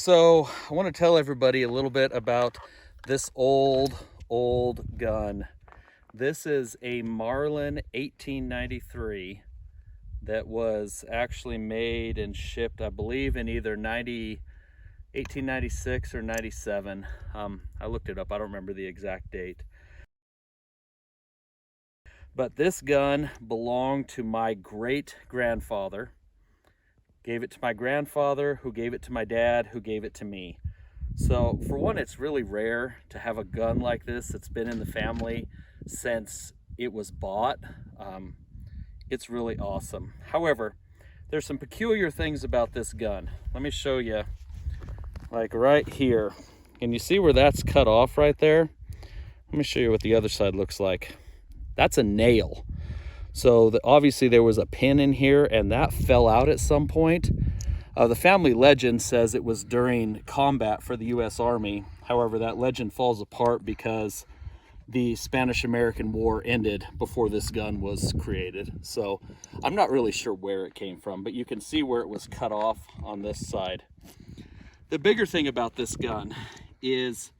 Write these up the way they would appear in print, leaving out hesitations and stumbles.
So I want to tell everybody a little bit about this old gun. This is a Marlin 1893 that was actually made and shipped, I believe, in either 1896 or 97. I looked it up. I don't remember the exact date. But this gun belonged to my great-grandfather. Gave it to my grandfather, who gave it to my dad, who gave it to me. So for one, it's really rare to have a gun like this that's been in the family since it was bought. It's really awesome. However, there's some peculiar things about this gun. Let me show you, like right here. Can you see where that's cut off right there? Let me show you what the other side looks like. That's a nail. So obviously there was a pin in here and that fell out at some point. The family legend says it was during combat for the U.S. Army. However, that legend falls apart because the Spanish-American War ended before this gun was created. So I'm not really sure where it came from, but you can see where it was cut off on this side. The bigger thing about this gun is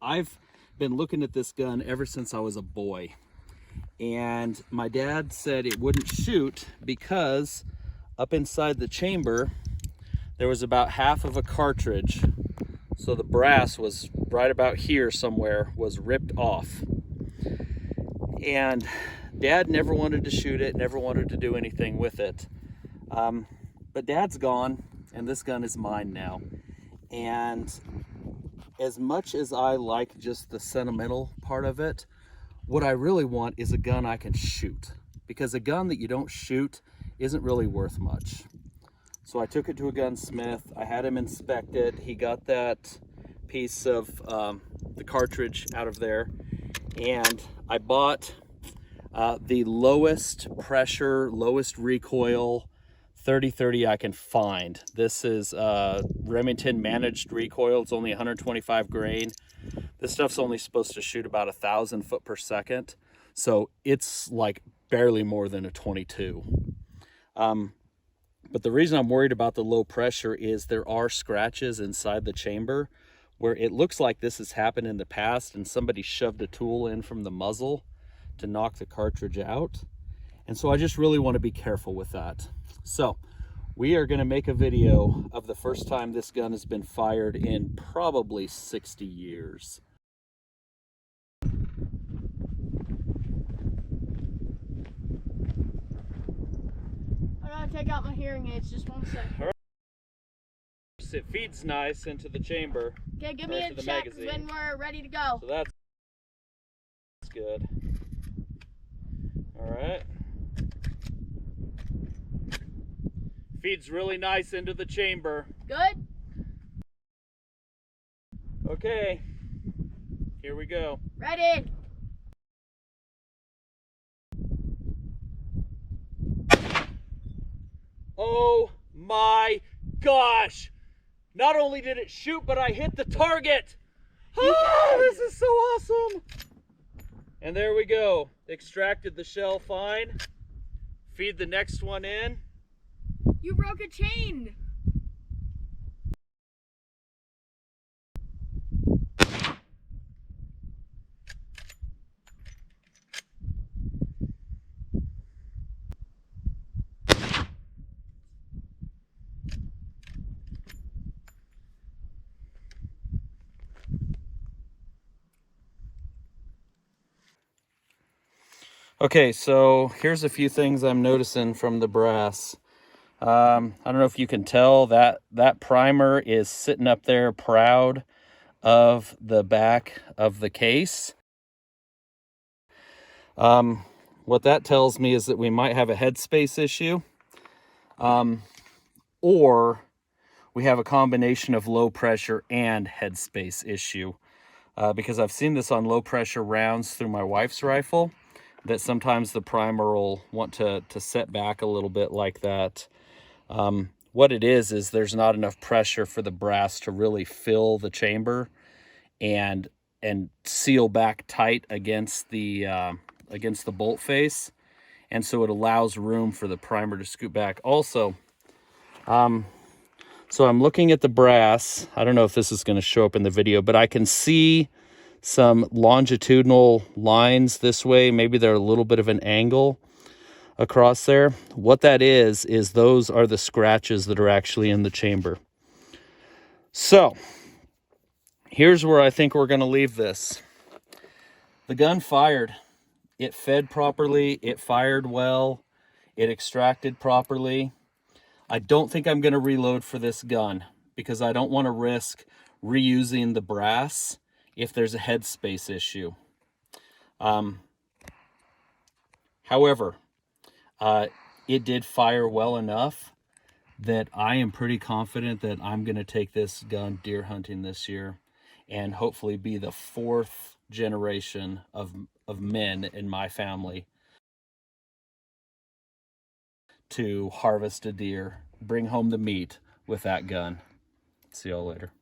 I've been looking at this gun ever since I was a boy. And my dad said it wouldn't shoot because up inside the chamber there was about half of a cartridge, so the brass was right about here somewhere, was ripped off. And Dad never wanted to shoot it, never wanted to do anything with it. But Dad's gone and this gun is mine now. And as much as I like just the sentimental part of it, what I really want is a gun I can shoot, because a gun that you don't shoot isn't really worth much. So I took it to a gunsmith. I had him inspect it. He got that piece of the cartridge out of there, and I bought the lowest pressure, lowest recoil 30-30 I can find. This is Remington managed recoil. It's only 125 grain. This stuff's only supposed to shoot about 1,000 foot per second. So it's like barely more than a 22. But the reason I'm worried about the low pressure is there are scratches inside the chamber where it looks like this has happened in the past and somebody shoved a tool in from the muzzle to knock the cartridge out. And so I just really want to be careful with that. So we are going to make a video of the first time this gun has been fired in probably 60 years. I gotta take out my hearing aids, just 1 second. All right. It feeds nice into the chamber. Okay, give me a check when we're ready to go. So that's good. All right. Feeds really nice into the chamber. Good? Okay, here we go. Ready. Oh my gosh! Not only did it shoot, but I hit the target! Oh, this is so awesome! And there we go. Extracted the shell fine. Feed the next one in. You broke a chain! Okay, so here's a few things I'm noticing from the brass. I don't know if you can tell that primer is sitting up there proud of the back of the case. What that tells me is that we might have a headspace issue, or we have a combination of low pressure and headspace issue, because I've seen this on low pressure rounds through my wife's rifle, that sometimes the primer will want to set back a little bit like that. What it is there's not enough pressure for the brass to really fill the chamber and seal back tight against the bolt face, and so it allows room for the primer to scoot back. Also, So I'm looking at the brass. I don't know if this is going to show up in the video, but I can see some longitudinal lines this way. Maybe they're a little bit of an angle across there. What that is those are the scratches that are actually in the chamber. So here's where I think we're going to leave this. The gun fired. It fed properly. It fired well. It extracted properly. I don't think I'm going to reload for this gun because I don't want to risk reusing the brass if there's a headspace issue. However, it did fire well enough that I am pretty confident that I'm going to take this gun deer hunting this year and hopefully be the 4th generation of men in my family to harvest a deer, bring home the meat with that gun. See y'all later.